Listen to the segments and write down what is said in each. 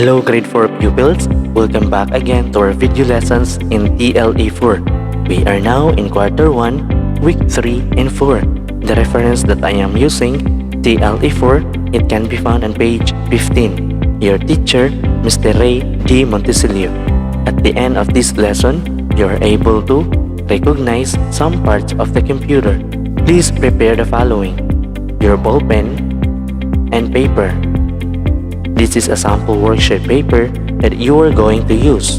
Hello grade 4 pupils, welcome back again to our video lessons in TLE4. We are now in quarter 1, week 3 and 4. The reference that I am using, TLE4, it can be found on page 15. Your teacher, Mr. Ray D. Montesilio. At the end of this lesson, you are able to recognize some parts of the computer. Please prepare the following: your ball pen and paper. This is a sample worksheet paper that you are going to use.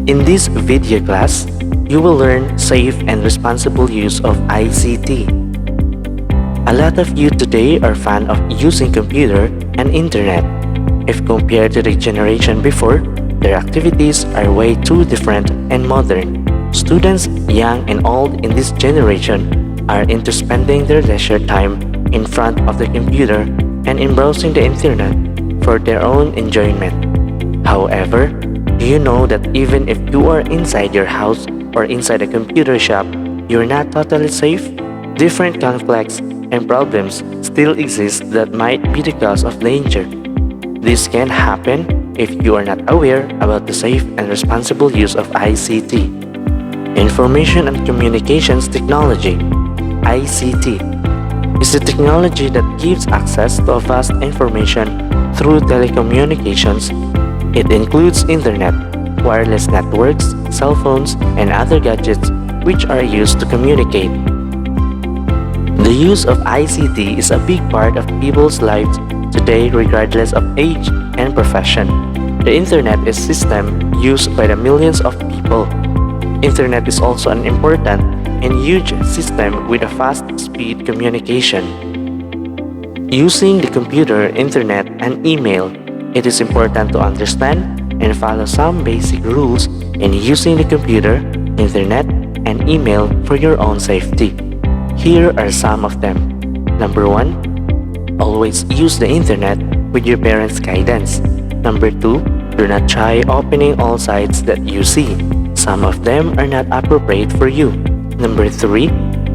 In this video class, you will learn safe and responsible use of ICT. A lot of you today are fan of using computer and internet. If compared to the generation before, their activities are way too different and modern. Students, young and old in this generation, are into spending their leisure time in front of the computer and in browsing the internet for their own enjoyment. However, do you know that even if you are inside your house or inside a computer shop, you're not totally safe? Different conflicts and problems still exist that might be the cause of danger. This can happen if you are not aware about the safe and responsible use of ICT. Information and Communications Technology, ICT, is the technology that gives access to vast information through telecommunications. It includes internet, wireless networks, cell phones, and other gadgets which are used to communicate. The use of ICT is a big part of people's lives today regardless of age and profession. The internet is a system used by the millions of people. Internet is also an important and huge system with a fast speed communication. Using the computer, internet, and email, it is important to understand and follow some basic rules in using the computer, internet, and email for your own safety. Here are some of them. Number 1. Always use the internet with your parents' guidance. Number 2. Do not try opening all sites that you see. Some of them are not appropriate for you. Number 3.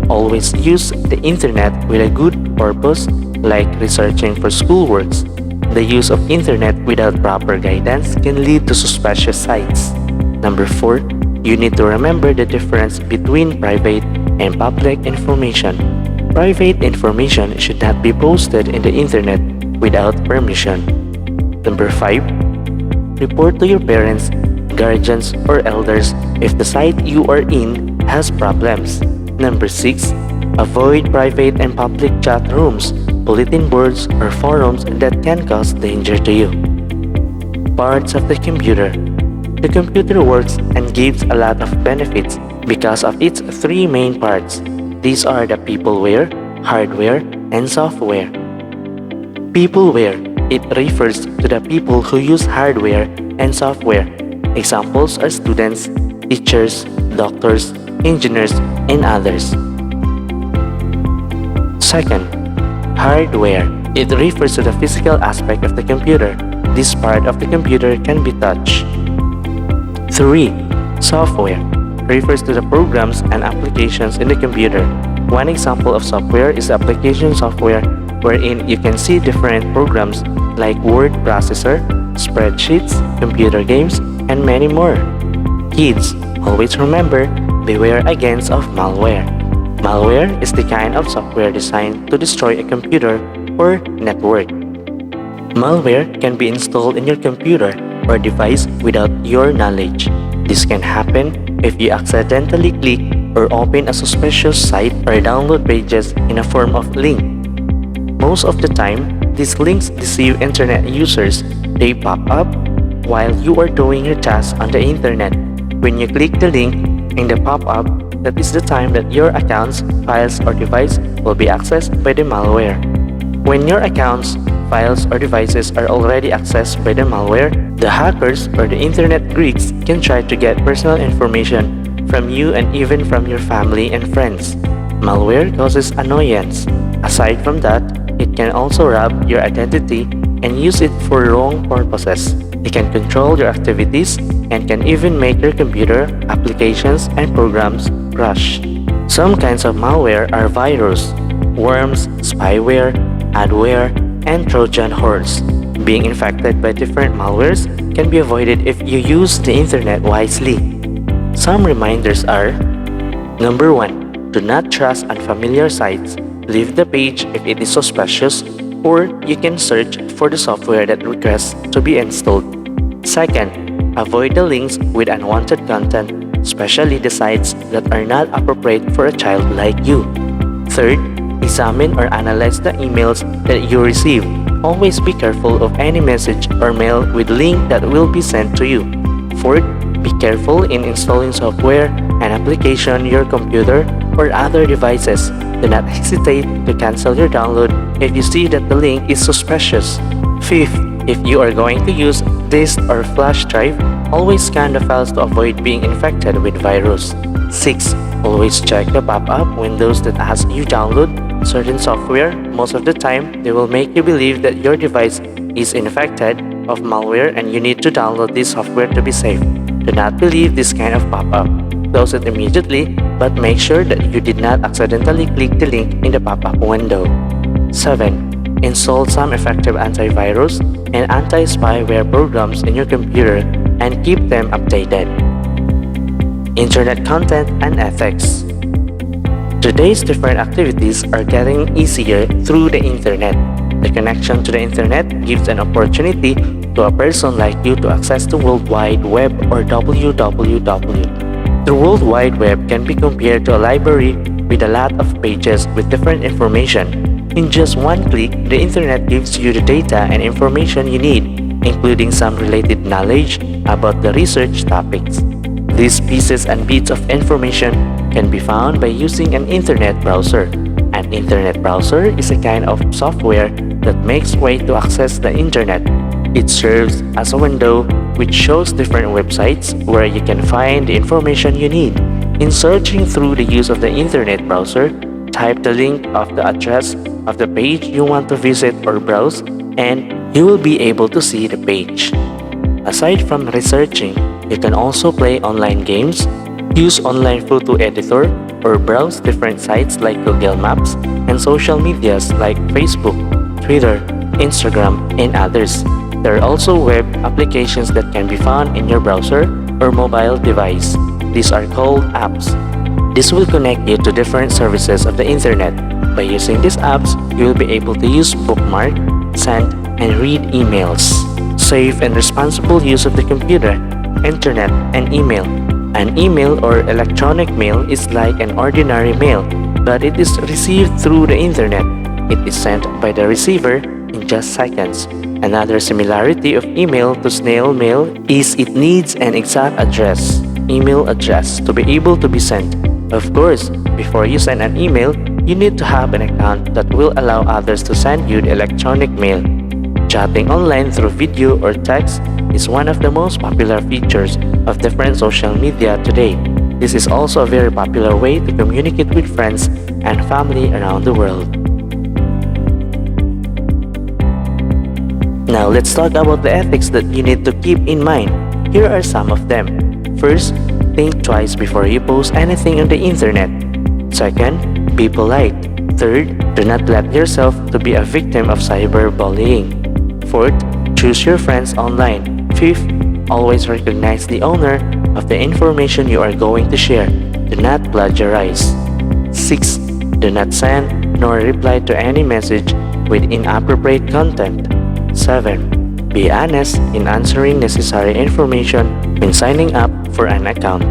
Always use the internet with a good purpose, like researching for schoolworks. The use of internet without proper guidance can lead to suspicious sites. Number 4. You need to remember the difference between private and public information. Private information should not be posted in the internet without permission. Number 5. Report to your parents, guardians, or elders if the site you are in has problems. Number 6. Avoid private and public chat rooms, bulletin boards, or forums that can cause danger to you. Parts of the computer. The computer works and gives a lot of benefits because of its 3 main parts. These are the peopleware, hardware, and software. Peopleware. It refers to the people who use hardware and software. Examples are students, teachers, doctors, engineers, and others. Second, hardware. It refers to the physical aspect of the computer. This part of the computer can be touched. 3. Software refers to the programs and applications in the computer. One example of software is application software, wherein you can see different programs like word processor, spreadsheets, computer games, and many more. Kids, always remember, beware against of malware. Malware is the kind of software designed to destroy a computer or network. Malware can be installed in your computer or device without your knowledge. This can happen if you accidentally click or open a suspicious site or download pages in a form of link. Most of the time, these links deceive internet users. They pop up while you are doing your tasks on the internet. When you click the link in the pop-up, that is the time that your accounts, files, or device will be accessed by the malware. When your accounts, files, or devices are already accessed by the malware, the hackers or the internet Greeks can try to get personal information from you and even from your family and friends. Malware causes annoyance. Aside from that, it can also rob your identity and use it for wrong purposes. It can control your activities and can even make your computer, applications, and programs crash. Some kinds of malware are virus, worms, spyware, adware, and Trojan horse. Being infected by different malwares can be avoided if you use the internet wisely. Some reminders are: Number 1. Do not trust unfamiliar sites. Leave the page if it is suspicious, or you can search for the software that requests to be installed. Second, avoid the links with unwanted content, especially the sites that are not appropriate for a child like you. Third, examine or analyze the emails that you receive. Always be careful of any message or mail with link that will be sent to you. Fourth, be careful in installing software and application on your computer or other devices. Do not hesitate to cancel your download if you see that the link is suspicious. Fifth, if you are going to use disk or flash drive, always scan the files to avoid being infected with virus. 6. Always check the pop-up windows that ask you download certain software. Most of the time, they will make you believe that your device is infected of malware and you need to download this software to be safe. Do not believe this kind of pop-up. Close it immediately, but make sure that you did not accidentally click the link in the pop-up window. 7. Install some effective antivirus and anti-spyware programs in your computer and keep them updated. Internet content and ethics. Today's different activities are getting easier through the internet. The connection to the internet gives an opportunity to a person like you to access the World Wide Web, or www. The World Wide Web can be compared to a library with a lot of pages with different information. In just one click, the internet gives you the data and information you need, including some related knowledge about the research topics. These pieces and bits of information can be found by using an internet browser. An internet browser is a kind of software that makes way to access the internet. It serves as a window which shows different websites where you can find the information you need. In searching through the use of the internet browser, type the link of the address of the page you want to visit or browse, and you will be able to see the page. Aside from researching, you can also play online games, use online photo editor, or browse different sites like Google Maps and social medias like Facebook, Twitter, Instagram, and others. There are also web applications that can be found in your browser or mobile device. These are called apps. This will connect you to different services of the internet. By using these apps, you will be able to use bookmark, send, and read emails. Safe and responsible use of the computer, internet, and email. An email or electronic mail is like an ordinary mail, but it is received through the internet. It is sent by the receiver in just seconds. Another similarity of email to snail mail is it needs an exact email address, to be able to be sent. Of course, before you send an email, you need to have an account that will allow others to send you the electronic mail. Chatting online through video or text is one of the most popular features of different social media today. This is also a very popular way to communicate with friends and family around the world. Now let's talk about the ethics that you need to keep in mind. Here are some of them. First, think twice before you post anything on the internet. Second, be polite. Third, do not let yourself to be a victim of cyberbullying. Fourth, choose your friends online. Fifth, always recognize the owner of the information you are going to share. Do not plagiarize. Sixth, do not send nor reply to any message with inappropriate content. 7. Be honest in answering necessary information when signing up for an account.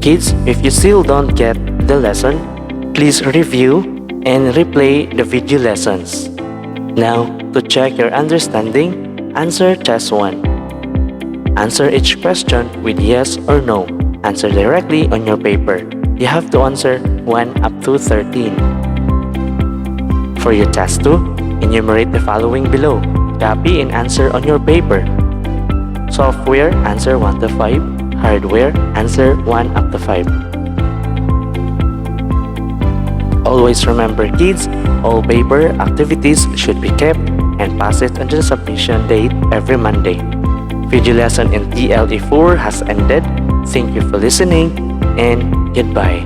Kids, if you still don't get the lesson, please review and replay the video lessons. Now, to check your understanding, answer test 1. Answer each question with yes or no. Answer directly on your paper. You have to answer 1 up to 13. For your test 2, enumerate the following below. Copy and answer on your paper. Software, answer 1 to 5. Hardware, answer 1 up to 5. Always remember, kids, all paper activities should be kept and pass it until the submission date every Monday. Video lesson in TLE4 has ended. Thank you for listening and goodbye.